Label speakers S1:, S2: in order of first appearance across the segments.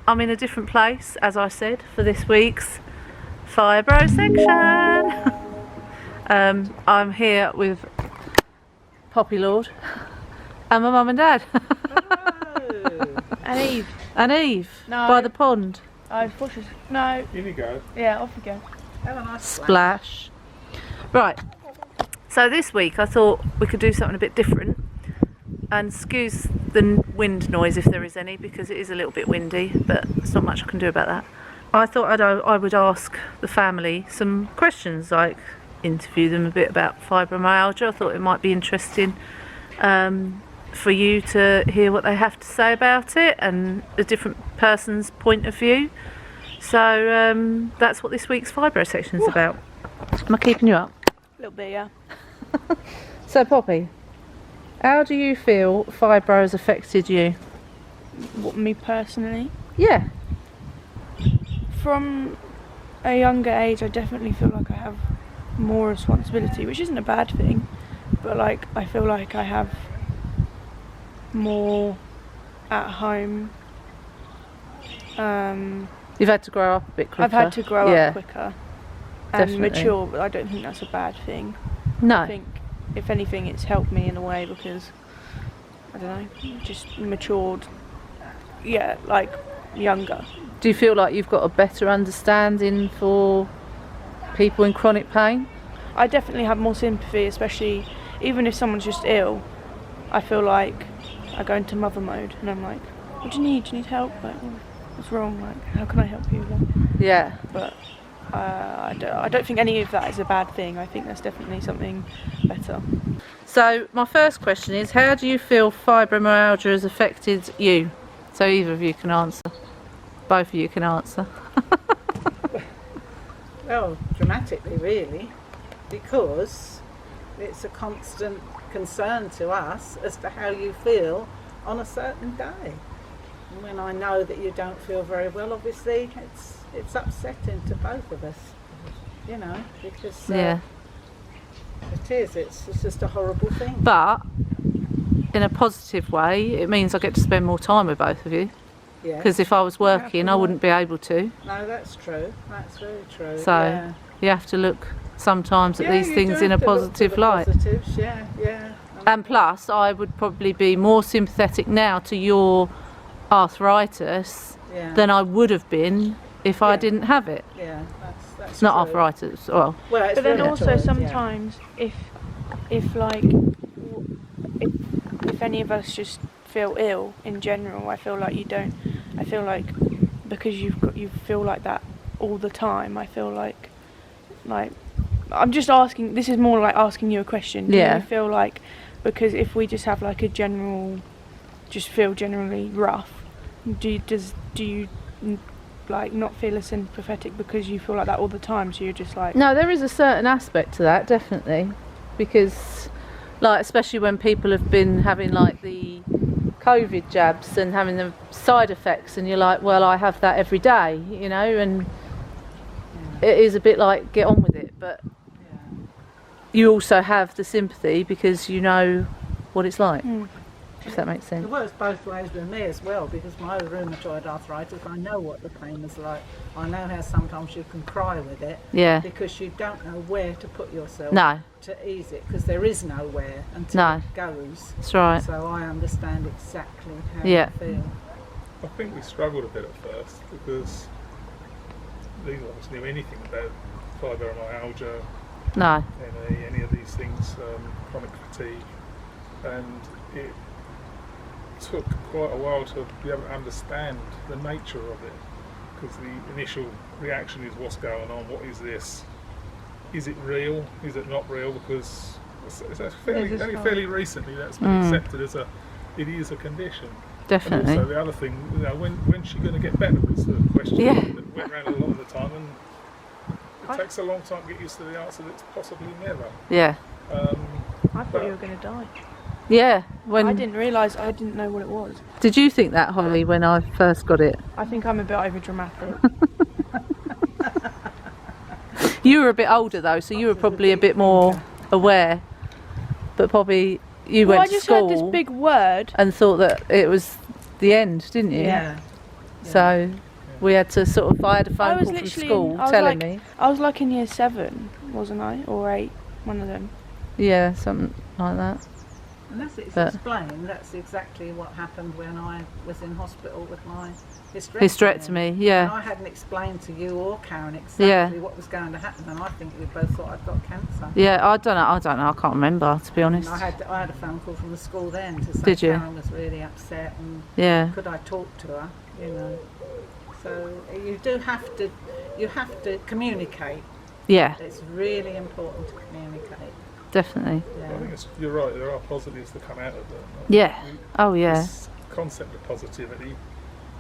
S1: I'm in a different place, as I said, for this week's Fibro section. I'm here with Poppy Lord and my mum and dad.
S2: Oh.
S3: And Eve.
S1: And Eve,
S3: No.
S1: by the pond.
S3: Oh, bushes. No.
S2: Here we go.
S3: Yeah, off we go.
S2: Have a nice
S1: Splash. Right, so this week I thought we could do something a bit different, and excuse the wind noise if there is any, because it is a little bit windy, but there's not much I can do about that. I thought I would ask the family some questions, like interview them a bit about fibromyalgia. I thought it might be interesting for you to hear what they have to say about it and a different person's point of view. So that's what this week's Fibro section is about. Am I keeping you up?
S3: A little bit, yeah.
S1: So Poppy, how do you feel fibro has affected you?
S3: What, me personally?
S1: Yeah.
S3: From a younger age, I definitely feel like I have more responsibility, which isn't a bad thing, but like I feel like I have more at home.
S1: You've had to grow up a bit quicker.
S3: I've had to grow
S1: Yeah,
S3: up quicker and
S1: definitely.
S3: mature, but I don't think that's a bad thing.
S1: No.
S3: I think, if anything, it's helped me in a way because, I don't know, just matured, yeah, like younger.
S1: Do you feel like you've got a better understanding for people in chronic pain?
S3: I definitely have more sympathy, especially even if someone's just ill. I feel like I go into mother mode and I'm like, what do you need? Do you need help? Like, what's wrong? Like, how can I help you? Like,
S1: Yeah.
S3: but I don't think any of that is a bad thing. I think that's definitely something better.
S1: So my first question is, how do you feel fibromyalgia has affected you? So either of you can answer. Both of you can answer.
S2: Well, dramatically really, because it's a constant concern to us as to how you feel on a certain day. And when I know that you don't feel very well, obviously it's upsetting to both of us, you know, because
S1: Yeah.
S2: it is, it's just a horrible thing.
S1: But in a positive way, it means I get to spend more time with both of you.
S2: Yeah.
S1: Because if I was working, I wouldn't be able to.
S2: No, that's true. That's very true.
S1: So
S2: yeah.
S1: you have to look sometimes at these
S2: you
S1: things
S2: do
S1: in a
S2: have to look for
S1: positive
S2: the
S1: light.
S2: positives, yeah, yeah.
S1: And plus, I would probably be more sympathetic now to your arthritis
S2: Yeah.
S1: than I would have been if I
S2: Yeah.
S1: didn't have it.
S2: Yeah, that's
S1: It's not
S2: true.
S1: arthritis. Well,
S2: Well, it's
S3: But then
S2: rheumatoid,
S3: also
S2: yeah.
S3: sometimes if like if any of us just feel ill in general, I feel like you don't. I feel like because you feel like that all the time. I feel like I'm just asking. This is more like asking you a question. Do
S1: Yeah.
S3: you feel like because if we just have like a general, just feel generally rough, do you like not feel as sympathetic because you feel like that all the time? So you're just like
S1: no, there is a certain aspect to that, definitely, because like especially when people have been having like the COVID jabs and having the side effects, and you're like, well, I have that every day, you know, and it is a bit like get on with it, but you also have the sympathy because you know what it's like, if that makes sense.
S2: It works both ways with me as well, because my rheumatoid arthritis, I know what the pain is like. I know how sometimes you can cry with it,
S1: Yeah.
S2: because you don't know where to put yourself
S1: No,
S2: to ease it, because there is nowhere until
S1: No.
S2: it goes.
S1: that's right.
S2: So I understand exactly how
S1: Yeah.
S2: you feel.
S4: I think we struggled a bit at first because neither of us knew anything about fibromyalgia,
S1: No.
S4: any of these things, chronic fatigue, and it took quite a while to be able to understand the nature of it, because the initial reaction is what's going on, what is this, is it real, is it not real, because it's only fairly recently that's been accepted as it is a condition.
S1: Definitely.
S4: And also the other thing, you know, when's she going to get better was the question
S1: Yeah.
S4: that went around a lot of the time, and it takes a long time to get used to the answer that's possibly never.
S1: Yeah.
S3: I thought you were going to die.
S1: Yeah. When
S3: I didn't realise. I didn't know what it was.
S1: did you think that, Holly, when I first got it?
S3: I think I'm a bit over dramatic.
S1: You were a bit older though, so you were probably a bit more aware. But probably you
S3: Well, I
S1: went to
S3: just
S1: school
S3: heard this big word.
S1: and thought that it was the end, didn't you?
S2: Yeah.
S1: So we had to sort of, I had a phone
S3: was
S1: call from
S3: literally
S1: school
S3: I was
S1: telling
S3: like-
S1: me.
S3: I was like in year 7, wasn't I? Or 8, one of them.
S1: Yeah, something like that.
S2: And that's it's
S1: But-
S2: explained. That's exactly what happened when I was in hospital with my hysterectomy.
S1: Hysterectomy,
S2: And
S1: yeah.
S2: I hadn't explained to you or Karen exactly
S1: Yeah.
S2: what was going to happen, and I think we both thought I'd got cancer.
S1: Yeah, I don't know, I can't remember, to be
S2: And
S1: honest.
S2: I had a phone call from the school then to say
S1: Did you?
S2: Karen was really upset and
S1: Yeah,
S2: could I talk to her, you know. So you have to communicate.
S1: yeah,
S2: It's really important to communicate.
S1: definitely.
S4: I think you're right, there are positives that come out of that.
S1: Yeah, oh yeah,
S4: This concept of positivity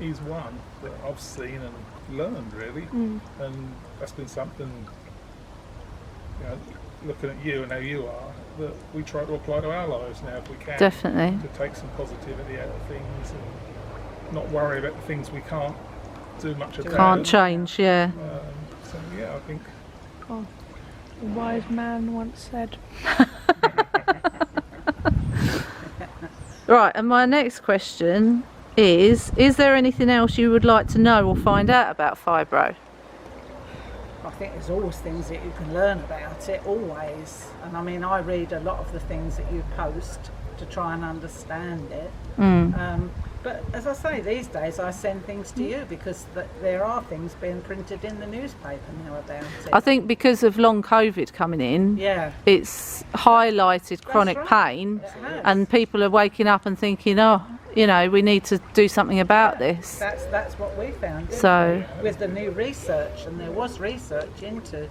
S4: is one that I've seen and learned really, and that's been something, you know, looking at you and how you are, that we try to apply to our lives now if we can.
S1: definitely.
S4: To take some positivity out of things and not worry about the things we can't do much about.
S1: Can't change, yeah.
S4: So yeah, I think
S3: A wise man once said.
S1: Right, and my next question is there anything else you would like to know or find out about fibro?
S2: I think there's always things that you can learn about it, always. And I mean, I read a lot of the things that you post to try and understand it. But as I say, these days I send things to you because there are things being printed in the newspaper now about it.
S1: I think because of long COVID coming in,
S2: Yeah,
S1: it's highlighted chronic
S2: right.
S1: pain,
S2: it has.
S1: and people are waking up and thinking, oh, you know, we need to do something about this.
S2: That's what we found. didn't
S1: So-
S2: we? With the new research, and there was research into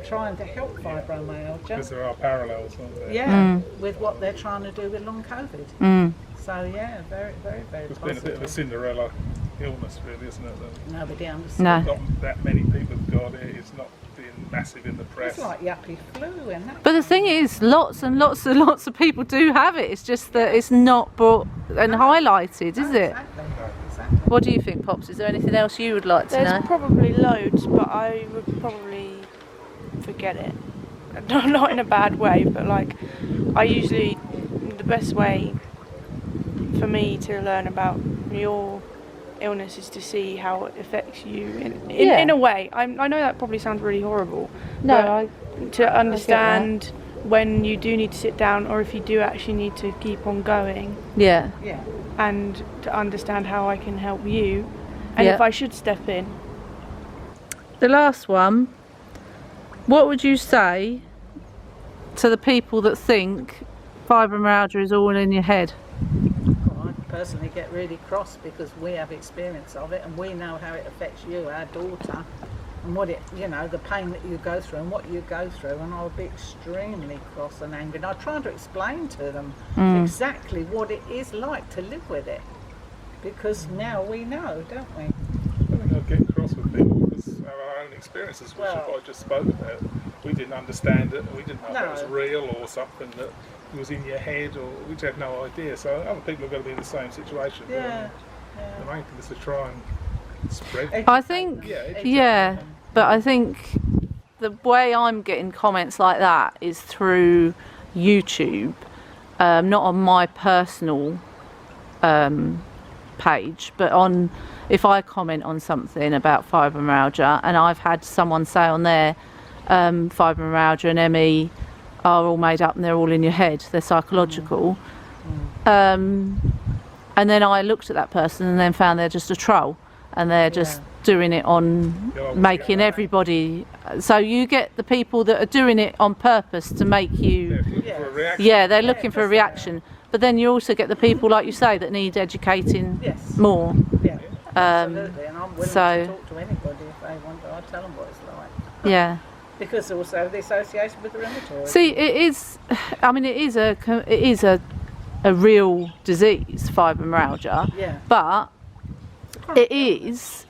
S2: trying to help fibromyalgia.
S4: because there are parallels, aren't there?
S2: Yeah, with what they're trying to do with long COVID. So yeah, very, very, very
S4: It's been a bit of a
S2: positive.
S4: Cinderella illness, really, isn't it? That
S2: Nobody understands.
S1: No.
S4: not that many people have got it. It's not being massive in the press.
S2: It's like yuppie flu and that.
S1: But the thing is, lots and lots and lots of people do have it. It's just that it's not brought and highlighted, is it?
S2: Exactly.
S1: What do you think, Pops? Is there anything else you would like to
S3: There's
S1: know?
S3: probably loads, but I would probably forget it. Not in a bad way, but like I usually, the best way for me to learn about your illness is to see how it affects you in a way. I know that probably sounds really horrible.
S1: No,
S3: but to understand when you do need to sit down or if you do actually need to keep on going,
S1: Yeah.
S2: Yeah.
S3: and to understand how I can help you and
S1: Yeah.
S3: if I should step in.
S1: The last one, what would you say to the people that think fibromyalgia is all in your head?
S2: Well, I personally get really cross because we have experience of it and we know how it affects you, our daughter, and what it, you know, the pain that you go through and what you go through, and I'll be extremely cross and angry. And I try to explain to them exactly what it is like to live with it, because now we know, don't we?
S4: I think I'd get cross with people because of our own experiences, which is
S2: Well-
S4: what I just spoke about. We didn't understand it, and we didn't know if it was
S2: No.
S4: real or something that was in your head, or we just had no idea. So other people are going to be in the same situation.
S2: Yeah.
S4: The main thing is to try and spread.
S1: I think, yeah, but I think the way I'm getting comments like that is through YouTube, not on my personal page, but on, if I comment on something about fibromyalgia and I've had someone say on there, fibromyalgia and ME are all made up and they're all in your head, they're psychological. And then I looked at that person and then found they're just a troll and they're just doing it on making everybody. So you get the people that are doing it on purpose to make you,
S4: Looking for a reaction.
S1: yeah, they're looking for a reaction. But then you also get the people, like you say, that need educating
S2: Yes.
S1: more.
S2: Yeah. Absolutely. And I'm willing
S1: so-
S2: to talk to anybody if they want to. I tell them what it's like.
S1: Yeah.
S2: Because also the association with the rheumatoid.
S1: See, it is. I mean, it is a real disease, fibromyalgia.
S2: Yeah.
S1: But
S2: It's a chronic
S1: it is.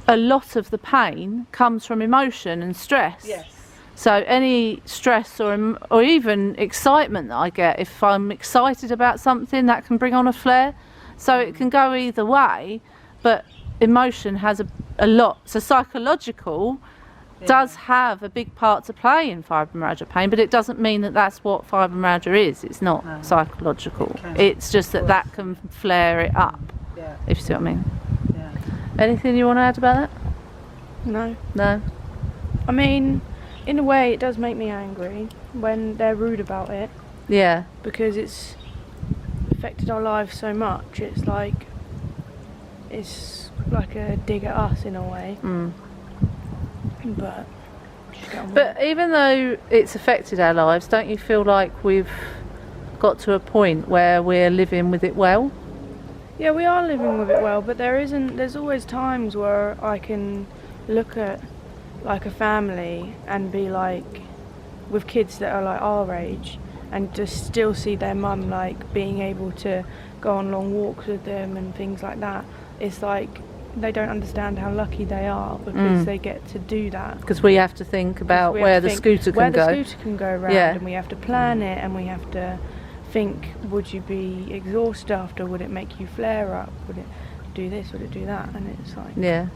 S1: A lot of the pain comes from emotion and stress.
S2: Yes.
S1: So any stress or even excitement that I get, if I'm excited about something, that can bring on a flare. So it can go either way, but emotion has a lot. So psychological does have a big part to play in fibromyalgia pain, but it doesn't mean that that's what fibromyalgia is. It's not
S2: No.
S1: psychological.
S2: It can.
S1: It's just that can flare it up,
S2: Yeah.
S1: if you see what I mean. Anything you want to add about that?
S3: No.
S1: No.
S3: I mean, in a way, it does make me angry when they're rude about it,
S1: Yeah.
S3: because it's affected our lives so much. It's like a dig at us in a way. But just get on with
S1: But even though it's affected our lives, don't you feel like we've got to a point where we're living with it well?
S3: Yeah, we are living with it well, but there's always times where I can look at like a family and be like, with kids that are like our age, and just still see their mum like being able to go on long walks with them and things like that. It's like they don't understand how lucky they are because they get to do that.
S1: Because we have to think about where the scooter can go.
S3: Where the scooter can go around,
S1: Yeah.
S3: and we have to plan it, and we have to think, would you be exhausted after? Would it make you flare up? Would it do this? Would it do that? And it's like,
S1: Yeah.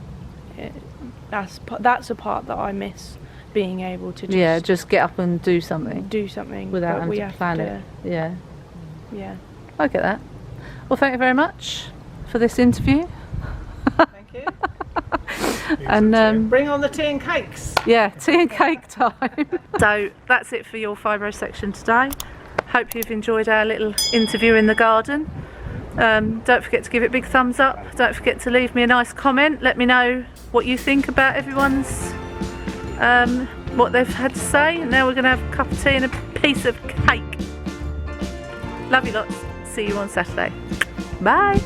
S3: that's a part that I miss, being able to
S1: Just get up and do something
S3: do something
S1: without
S3: but
S1: having
S3: we
S1: to
S3: have
S1: plan
S3: to,
S1: it. Yeah.
S3: Yeah.
S1: I get that. Well, thank you very much for this interview.
S2: Thank you.
S1: And
S2: Bring on the tea and cakes.
S1: yeah, tea and cake time. So that's it for your Fibro section today. Hope you've enjoyed our little interview in the garden. Don't forget to give it a big thumbs up. Don't forget to leave me a nice comment. Let me know what you think about everyone's what they've had to say. And now we're going to have a cup of tea and a piece of cake. Love you lots. See you on Saturday. Bye.